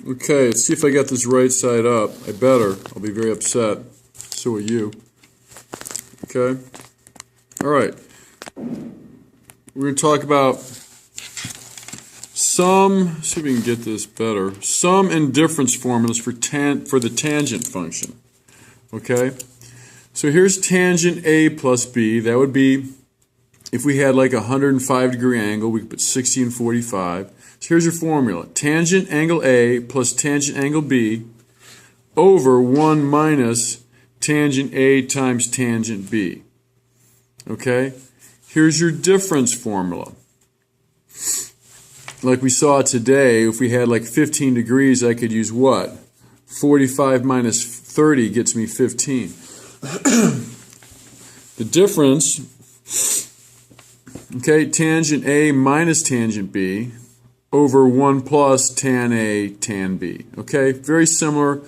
Okay, let's see if I got this right side up. I better. I'll be very upset. So are you. Okay? Alright. We're going to talk about some, see if we can get this better, sum and difference formulas for the tangent function. Okay? So here's tangent A plus B. That would be, if we had like a 105-degree angle, we could put 60 and 45. So here's your formula. Tangent angle A plus tangent angle B over 1 minus tangent A times tangent B. Okay? Here's your difference formula. Like we saw today, if we had like 15 degrees, I could use what? 45 minus 30 gets me 15. The difference, okay, tangent A minus tangent B over 1 plus tan A tan B. Okay, very similar.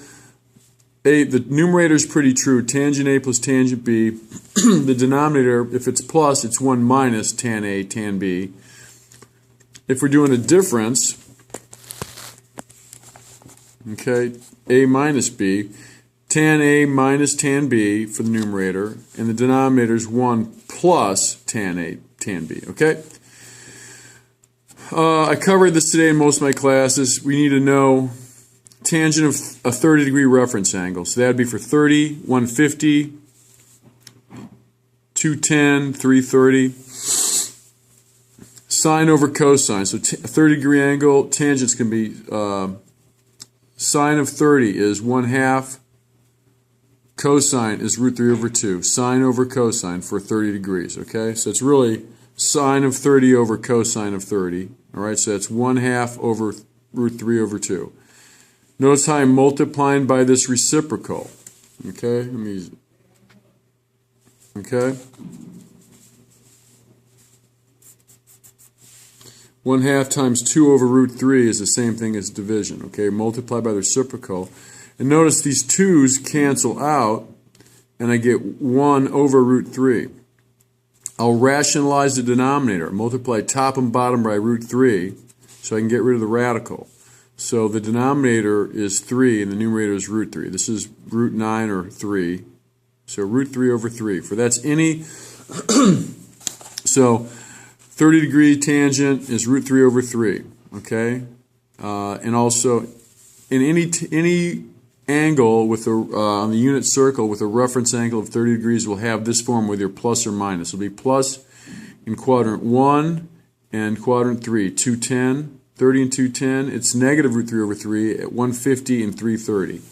The numerator is pretty true. Tangent A plus tangent B. The denominator, if it's plus, it's 1 minus tan A tan B. If we're doing a difference, okay, A minus B, tan A minus tan B for the numerator, and the denominator is 1 plus tan A tan B, okay? I covered this today in most of my classes. We need to know tangent of a 30-degree reference angle. So that would be for 30, 150, 210, 330. Sine over cosine. So a 30-degree angle, tangents can be, sine of 30 is 1/2. Cosine is root 3 over 2. Sine over cosine for 30 degrees, okay? So it's really sine of 30 over cosine of 30. All right, so that's 1/2 over root 3 over 2. Notice how I'm multiplying by this reciprocal. Okay, okay? 1/2 times 2 over root 3 is the same thing as division. Okay, multiply by the reciprocal. And notice these 2's cancel out, and I get 1 over root 3. I'll rationalize the denominator. Multiply top and bottom by root 3, so I can get rid of the radical. So the denominator is 3, and the numerator is root 3. This is root 9 or 3. So root 3 over 3. For that's any... So 30-degree tangent is root 3 over 3. Okay? And also, in any angle with on the unit circle with a reference angle of 30 degrees, will have this form with your plus or minus. It'll be plus in quadrant 1 and quadrant 3. 210. 30 and 210, it's negative root 3 over 3 at 150 and 330.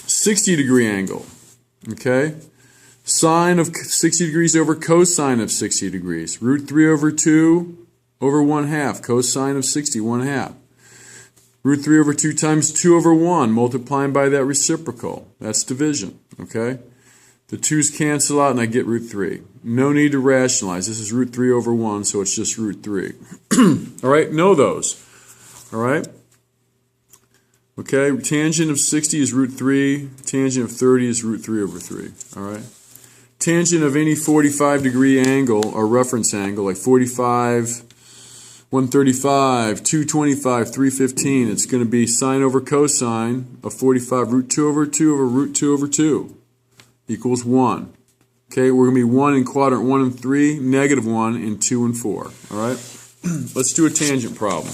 60-degree angle, okay? Sine of 60 degrees over cosine of 60 degrees. Root 3 over 2 over 1/2. Cosine of 60, 1/2. Root 3 over 2 times 2 over 1, multiplying by that reciprocal. That's division, okay? The 2's cancel out and I get root 3. No need to rationalize. This is root 3 over 1, so it's just root 3. All right, know those. All right? Okay, tangent of 60 is root 3. Tangent of 30 is root 3 over 3. All right? Tangent of any 45-degree angle or reference angle, like 45, 135, 225, 315, it's going to be sine over cosine of 45, root 2 over 2 over root 2 over 2. Equals 1. Okay, we're going to be 1 in quadrant 1 and 3, negative 1 in 2 and 4. All right? Let's do a tangent problem.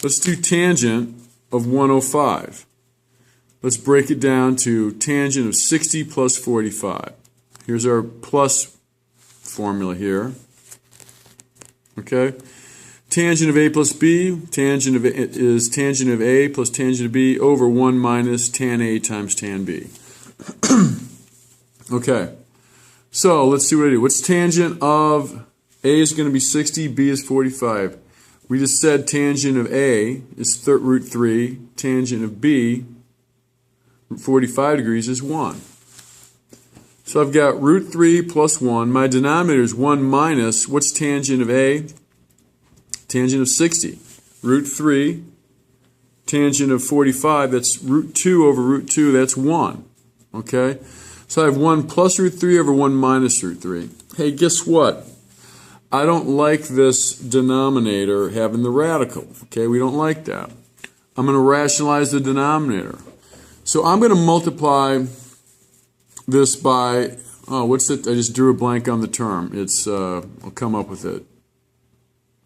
Let's do tangent of 105. Let's break it down to tangent of 60 plus 45. Here's our plus formula here. Okay? Tangent of A plus B, tangent of A is tangent of A plus tangent of B over 1 minus tan A times tan B. Okay, so let's see what I do. What's tangent of A is going to be 60, B is 45. We just said tangent of A is root 3, tangent of B, 45 degrees, is 1. So I've got root 3 plus 1. My denominator is 1 minus, what's tangent of A? Tangent of 60, root 3, tangent of 45, that's root 2 over root 2, that's 1. Okay? So I have 1 plus root 3 over 1 minus root 3. Hey, guess what? I don't like this denominator having the radical. Okay, we don't like that. I'm going to rationalize the denominator. So I'm going to multiply this by, what's it? I just drew a blank on the term. It's, I'll come up with it.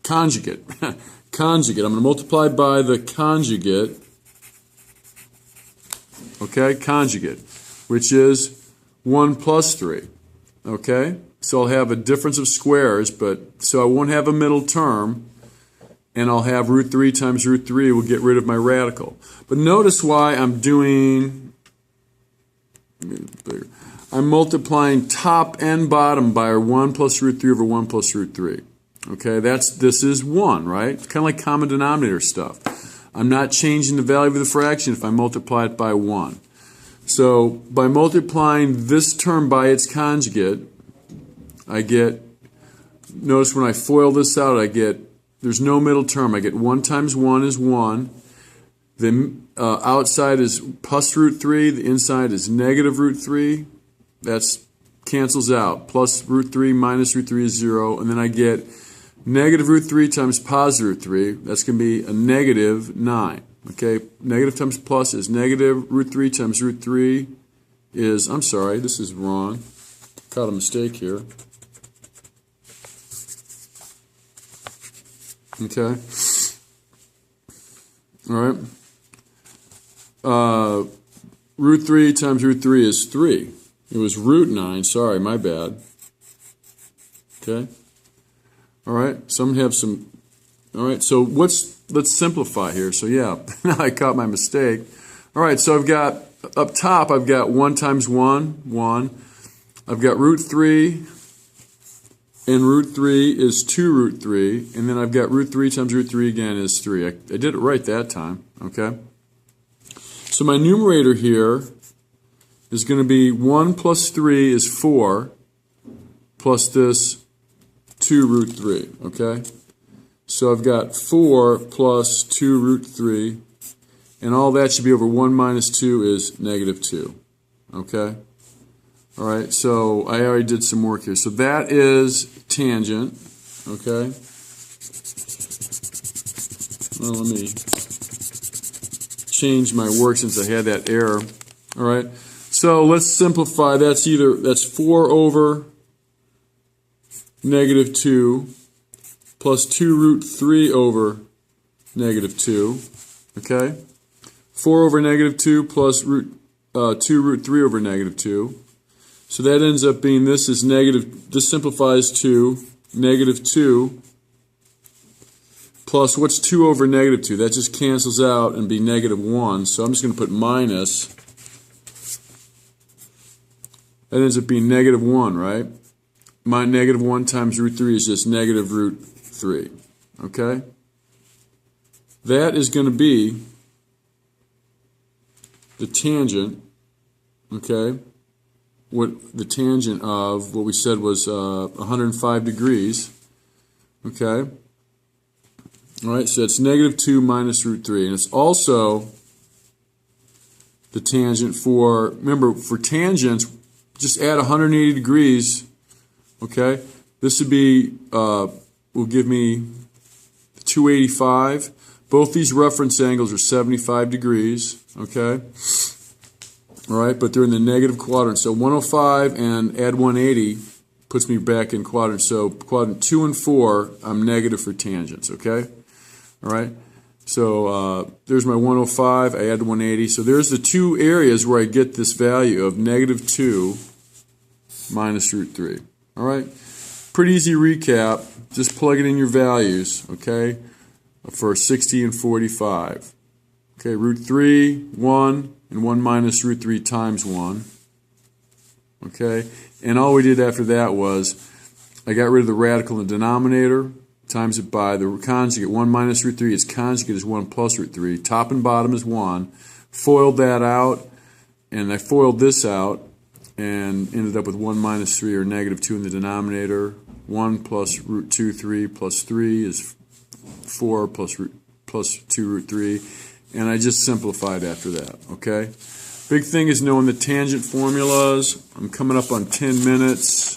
Conjugate. Conjugate. I'm going to multiply by the conjugate. Okay, conjugate, which is 1 plus 3. Okay, so I'll have a difference of squares, but so I won't have a middle term, and I'll have root 3 times root 3 will get rid of my radical. But notice why I'm doing, I'm multiplying top and bottom by 1 plus root 3 over 1 plus root 3. Okay, this is 1, right? It's kind of like common denominator stuff. I'm not changing the value of the fraction if I multiply it by 1. So by multiplying this term by its conjugate, I get, notice when I FOIL this out, I get, there's no middle term. I get 1 times 1 is 1. The outside is plus root 3. The inside is negative root 3. That's cancels out. Plus root 3 minus root 3 is 0. And then I get negative root 3 times positive root 3, that's going to be a negative 9. Okay, negative times plus is negative. Root 3 times root 3 is, I'm sorry, this is wrong. Caught a mistake here. Okay. All right. Root 3 times root 3 is 3. It was root 9, sorry, my bad. Okay. All right, some have some, all right, so let's simplify here. So yeah, now I caught my mistake. All right, so I've got, up top, I've got 1 times 1, 1. I've got root 3, and root 3 is 2 root 3, and then I've got root 3 times root 3 again is 3. I did it right that time, okay? So my numerator here is going to be 1 plus 3 is 4, plus this 2 root 3, okay? So I've got 4 plus 2 root 3, and all that should be over 1 minus 2 is negative 2, okay? All right, so I already did some work here. So that is tangent, okay? Well, let me change my work since I had that error. All right, so let's simplify. That's 4 over negative 2 plus 2 root 3 over negative 2, okay? 4 over negative 2 plus 2 root 3 over negative 2. So that ends up being, this is negative, this simplifies to negative 2 plus, what's 2 over negative 2? That just cancels out and be negative 1. So I'm just going to put minus. That ends up being negative 1, right? My negative 1 times root 3 is just negative root 3. Okay? That is going to be the tangent, okay? What the tangent of what we said was 105 degrees. Okay? All right, so it's negative 2 minus root 3. And it's also the tangent for, remember, for tangents, just add 180 degrees. Okay? This would be, will give me 285. Both these reference angles are 75 degrees. Okay? All right, but they're in the negative quadrant. So 105 and add 180 puts me back in quadrant. So quadrant 2 and 4, I'm negative for tangents, okay? All right, so there's my 105. I add 180. So there's the two areas where I get this value of negative 2 minus root 3. All right, pretty easy recap. Just plug it in your values, okay, for 60 and 45. Okay, root 3, 1. And 1 minus root 3 times 1. Okay? And all we did after that was I got rid of the radical in the denominator, times it by the conjugate. 1 minus root 3, its conjugate is 1 plus root 3. Top and bottom is 1. Foiled that out, and I foiled this out, and ended up with 1 minus 3, or negative 2 in the denominator. 1 plus root 2, 3 plus 3 is 4 plus 2 root 3. And I just simplified after that, okay? Big thing is knowing the tangent formulas. I'm coming up on 10 minutes.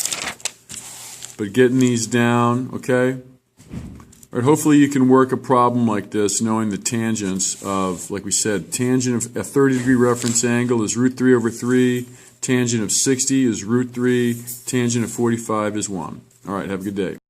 but getting these down, okay? All right, hopefully you can work a problem like this knowing the tangents of, like we said, tangent of a 30-degree reference angle is root 3 over 3, tangent of 60 is root 3, tangent of 45 is 1. All right, have a good day.